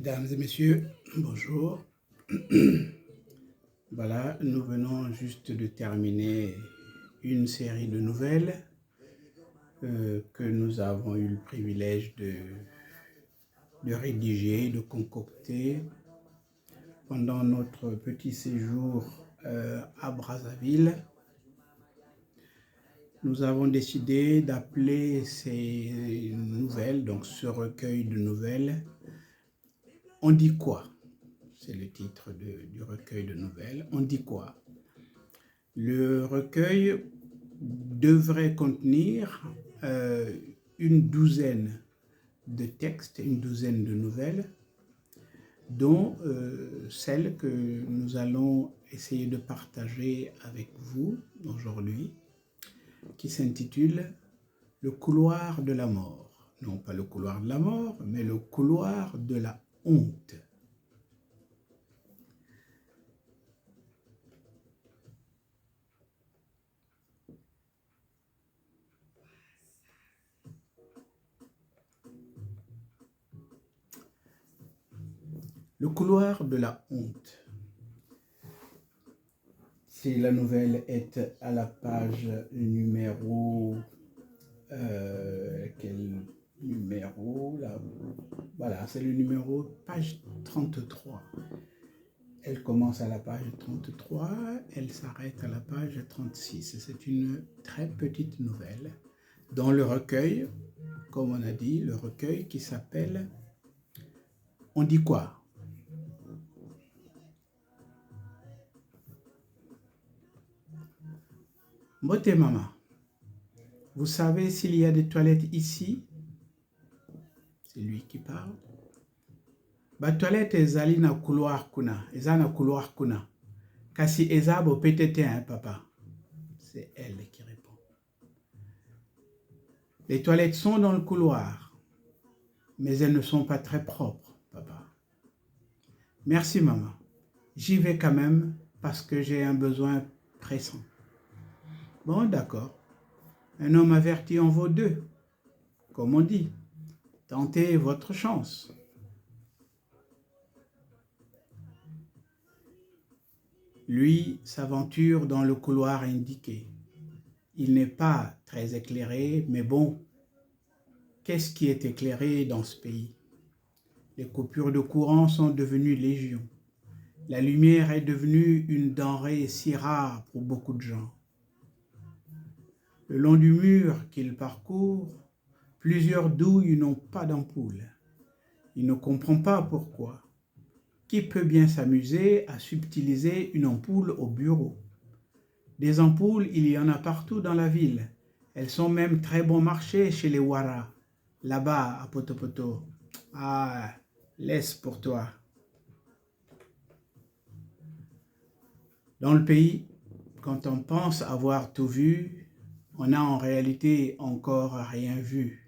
Mesdames et messieurs, bonjour. Voilà, nous venons juste de terminer une série de nouvelles que nous avons eu le privilège de rédiger, de concocter pendant notre petit séjour à Brazzaville. Nous avons décidé d'appeler ces nouvelles, donc ce recueil de nouvelles, « On dit quoi ?» C'est le titre du recueil de nouvelles. On dit quoi? Le recueil devrait contenir une douzaine de textes, une douzaine de nouvelles, dont celle que nous allons essayer de partager avec vous aujourd'hui, qui s'intitule « Le couloir de la mort ». Non pas le couloir de la mort, mais le couloir de la honte. Le couloir de la honte. Si la nouvelle est à la page numéro... quel numéro là? Voilà, c'est le numéro page 33. Elle commence à la page 33, elle s'arrête à la page 36. C'est une très petite nouvelle dans le recueil, comme on a dit, le recueil qui s'appelle « On dit quoi ?» Mbote maman, vous savez s'il y a des toilettes ici? C'est lui qui parle. Ba toilette ezali na couloir kuna, eza na couloir kuna. Kasi eza bo petete hein papa. C'est elle qui répond. Les toilettes sont dans le couloir, mais elles ne sont pas très propres, papa. Merci maman. J'y vais quand même parce que j'ai un besoin pressant. Bon, d'accord. Un homme averti en vaut deux, comme on dit. Tentez votre chance. Lui s'aventure dans le couloir indiqué. Il n'est pas très éclairé, mais bon, qu'est-ce qui est éclairé dans ce pays? Les coupures de courant sont devenues légion. La lumière est devenue une denrée si rare pour beaucoup de gens. Le long du mur qu'il parcourt, plusieurs douilles n'ont pas d'ampoule. Il ne comprend pas pourquoi. Qui peut bien s'amuser à subtiliser une ampoule au bureau? Des ampoules, il y en a partout dans la ville. Elles sont même très bon marché chez les Wara, là-bas à Potopoto. Ah, laisse pour toi. Dans le pays, quand on pense avoir tout vu, on n'a en réalité encore rien vu.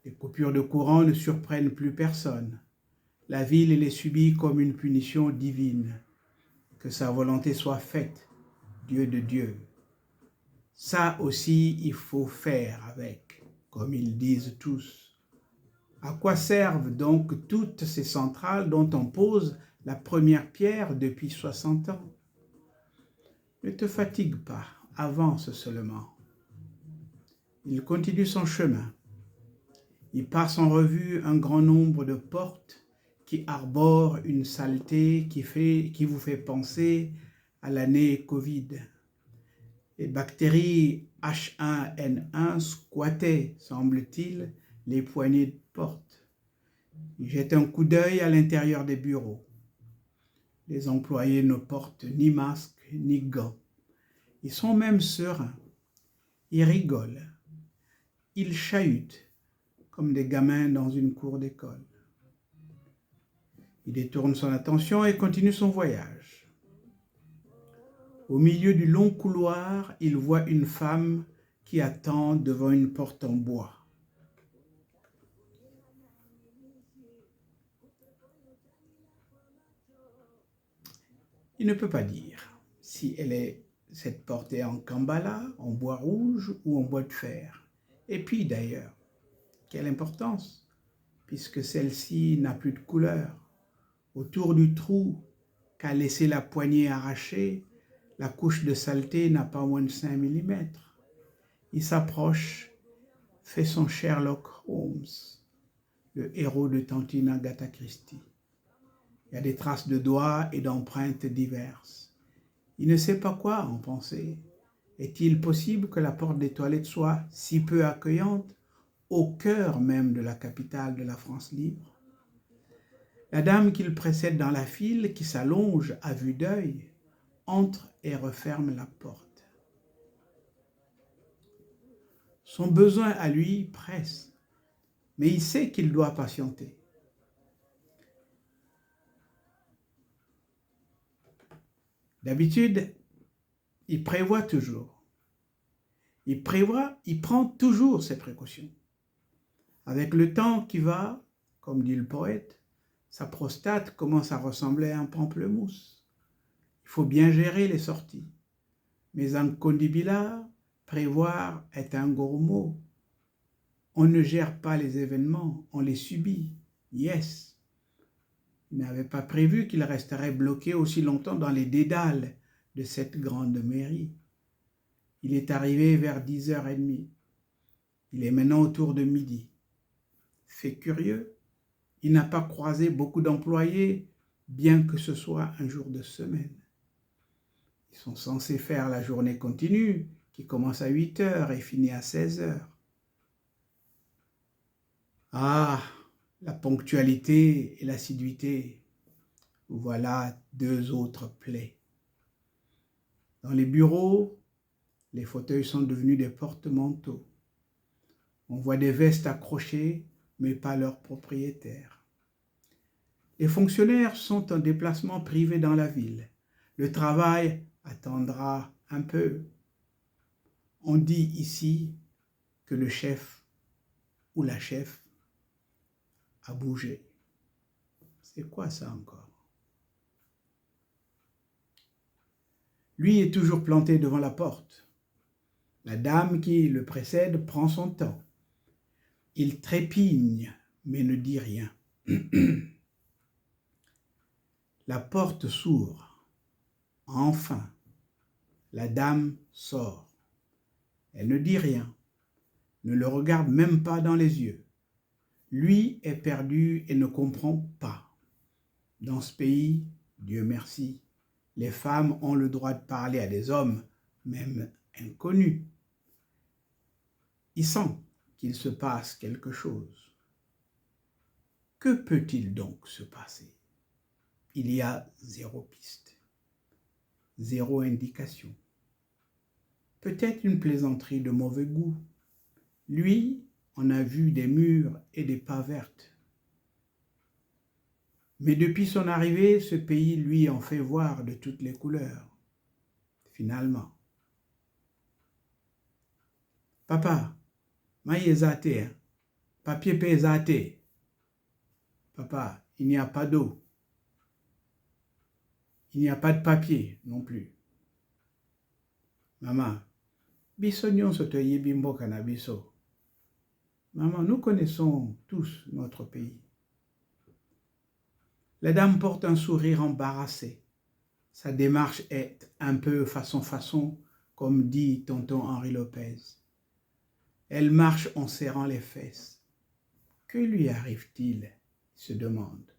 Les coupures de courant ne surprennent plus personne. La ville les subit comme une punition divine. Que sa volonté soit faite, Dieu de Dieu. Ça aussi, il faut faire avec, comme ils disent tous. À quoi servent donc toutes ces centrales dont on pose la première pierre depuis 60 ans? Ne te fatigue pas, avance seulement. Il continue son chemin. Il passe en revue un grand nombre de portes qui arborent une saleté qui vous fait penser à l'année Covid. Les bactéries H1N1 squattaient, semble-t-il, les poignées de porte. Il jette un coup d'œil à l'intérieur des bureaux. Les employés ne portent ni masque ni gants. Ils sont même sereins. Ils rigolent. Ils chahutent comme des gamins dans une cour d'école. Il détourne son attention et continue son voyage. Au milieu du long couloir, il voit une femme qui attend devant une porte en bois. Il ne peut pas dire si cette porte est en kambala, en bois rouge ou en bois de fer. Et puis d'ailleurs, quelle importance? puisque celle-ci n'a plus de couleur. Autour du trou qu'a laissé la poignée arrachée, la couche de saleté n'a pas moins de 5 mm. Il s'approche, fait son Sherlock Holmes, le héros de Tantine Agatha Christie. Il y a des traces de doigts et d'empreintes diverses. Il ne sait pas quoi en penser. Est-il possible que la porte des toilettes soit si peu accueillante, au cœur même de la capitale de la France libre? La dame qu'il précède dans la file, qui s'allonge à vue d'œil, entre et referme la porte. Son besoin à lui presse, mais il sait qu'il doit patienter. D'habitude, il prévoit toujours. Il prend toujours ses précautions. Avec le temps qui va, comme dit le poète, sa prostate commence à ressembler à un pamplemousse. Il faut bien gérer les sorties. Mais en Condibila, prévoir est un gros mot. On ne gère pas les événements, on les subit. Yes. Il n'avait pas prévu qu'il resterait bloqué aussi longtemps dans les dédales de cette grande mairie. Il est arrivé vers 10h30. Il est maintenant autour de midi. Fait curieux, il n'a pas croisé beaucoup d'employés, bien que ce soit un jour de semaine. Ils sont censés faire la journée continue, qui commence à 8h et finit à 16h. Ah, la ponctualité et l'assiduité, voilà deux autres plaies. Dans les bureaux, les fauteuils sont devenus des porte-manteaux. On voit des vestes accrochées, mais pas leurs propriétaires. Les fonctionnaires sont en déplacement privé dans la ville. Le travail attendra un peu. On dit ici que le chef ou la chef a bougé. C'est quoi ça encore? Lui est toujours planté devant la porte. La dame qui le précède prend son temps. Il trépigne, mais ne dit rien. La porte s'ouvre. Enfin, la dame sort. Elle ne dit rien, ne le regarde même pas dans les yeux. Lui est perdu et ne comprend pas. Dans ce pays, Dieu merci, les femmes ont le droit de parler à des hommes, même inconnus. Il sent qu'il se passe quelque chose. Que peut-il donc se passer? Il y a zéro piste, zéro indication. Peut-être une plaisanterie de mauvais goût. Lui, on a vu des murs et des pas vertes. Mais depuis son arrivée, ce pays lui en fait voir de toutes les couleurs. Finalement. Papa, maïe zate, papier pesate. Papa, il n'y a pas d'eau. Il n'y a pas de papier non plus. Maman, bisognon soto yibimbo canabiso. Maman, nous connaissons tous notre pays. La dame porte un sourire embarrassé. Sa démarche est un peu façon, comme dit tonton Henri Lopez. Elle marche en serrant les fesses. Que lui arrive-t-il? Se demande.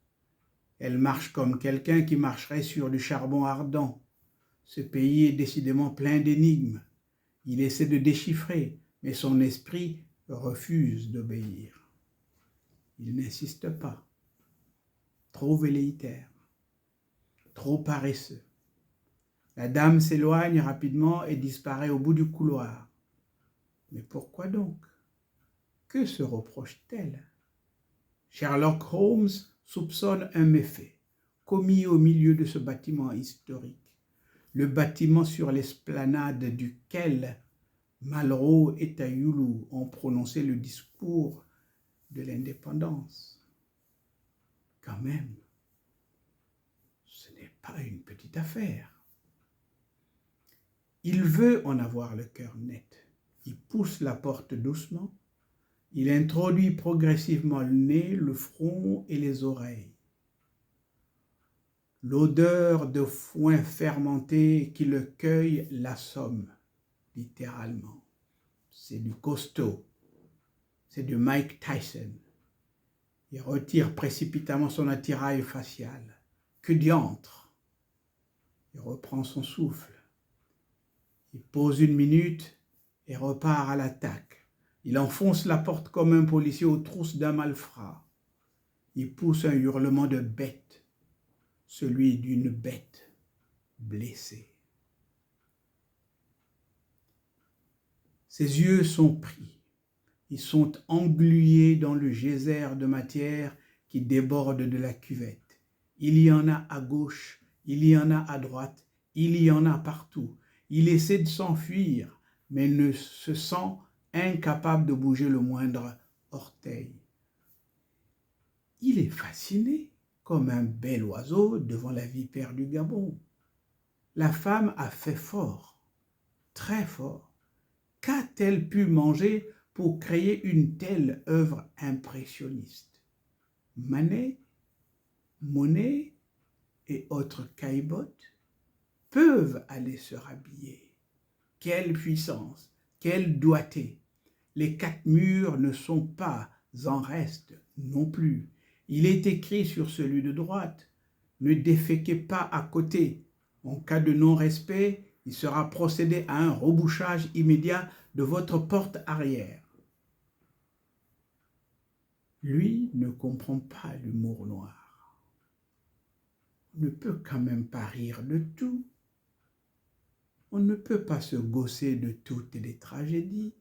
Elle marche comme quelqu'un qui marcherait sur du charbon ardent. Ce pays est décidément plein d'énigmes. Il essaie de déchiffrer, mais son esprit refuse d'obéir. Il n'insiste pas. Trop velléitaire, trop paresseux. La dame s'éloigne rapidement et disparaît au bout du couloir. Mais pourquoi donc? Que se reproche-t-elle? Sherlock Holmes soupçonne un méfait commis au milieu de ce bâtiment historique, le bâtiment sur l'esplanade duquel Malraux et Tayoulou ont prononcé le discours de l'indépendance. Quand même, ce n'est pas une petite affaire. Il veut en avoir le cœur net. Il pousse la porte doucement. Il introduit progressivement le nez, le front et les oreilles. L'odeur de foin fermenté qui le cueille l'assomme, littéralement. C'est du costaud, c'est du Mike Tyson. Il retire précipitamment son attirail facial. Que diantre! Il reprend son souffle. Il pose 1 minute et repart à l'attaque. Il enfonce la porte comme un policier aux trousses d'un malfrat. Il pousse un hurlement de bête, celui d'une bête blessée. Ses yeux sont pris. Ils sont englués dans le geyser de matière qui déborde de la cuvette. Il y en a à gauche, il y en a à droite, il y en a partout. Il essaie de s'enfuir, mais ne se sent incapable de bouger le moindre orteil. Il est fasciné, comme un bel oiseau devant la vipère du Gabon. La femme a fait fort, très fort. Qu'a-t-elle pu manger pour créer une telle œuvre impressionniste? Manet, Monet et autres caillebottes peuvent aller se rhabiller. Quelle puissance, quelle doigté! Les 4 murs ne sont pas en reste non plus. Il est écrit sur celui de droite: ne déféquez pas à côté. En cas de non-respect, il sera procédé à un rebouchage immédiat de votre porte arrière. Lui ne comprend pas l'humour noir. On ne peut quand même pas rire de tout. On ne peut pas se gausser de toutes les tragédies.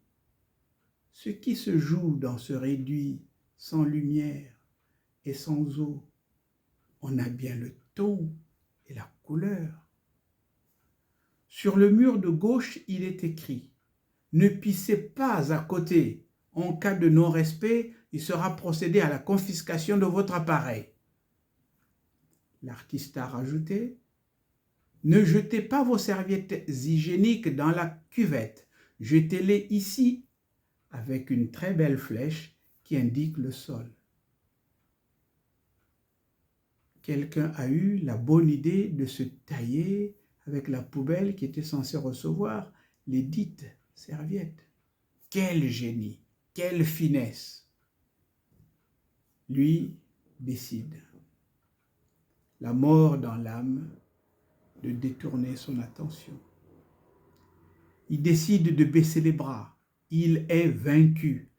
Ce qui se joue dans ce réduit sans lumière et sans eau, on a bien le ton et la couleur. Sur le mur de gauche, il est écrit: ne pissez pas à côté. En cas de non-respect, il sera procédé à la confiscation de votre appareil. L'artiste a rajouté: ne jetez pas vos serviettes hygiéniques dans la cuvette. Jetez-les ici, avec une très belle flèche qui indique le sol. Quelqu'un a eu la bonne idée de se tailler avec la poubelle qui était censée recevoir les dites serviettes. Quel génie, quelle finesse! Lui décide, la mort dans l'âme, de détourner son attention. Il décide de baisser les bras. Il est vaincu.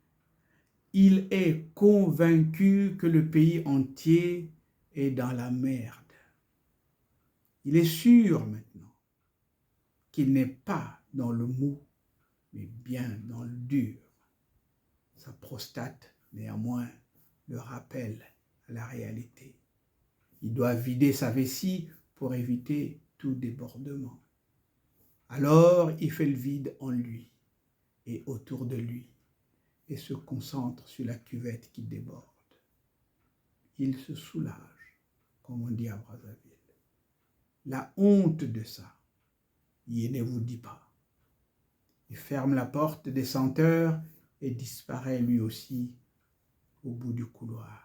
Il est convaincu que le pays entier est dans la merde. Il est sûr maintenant qu'il n'est pas dans le mou, mais bien dans le dur. Sa prostate, néanmoins, le rappelle à la réalité. Il doit vider sa vessie pour éviter tout débordement. Alors, il fait le vide en lui et autour de lui et se concentre sur la cuvette qui déborde. Il se soulage, comme on dit à Brazzaville. La honte de ça, il ne vous dit pas. Il ferme la porte des senteurs et disparaît lui aussi au bout du couloir.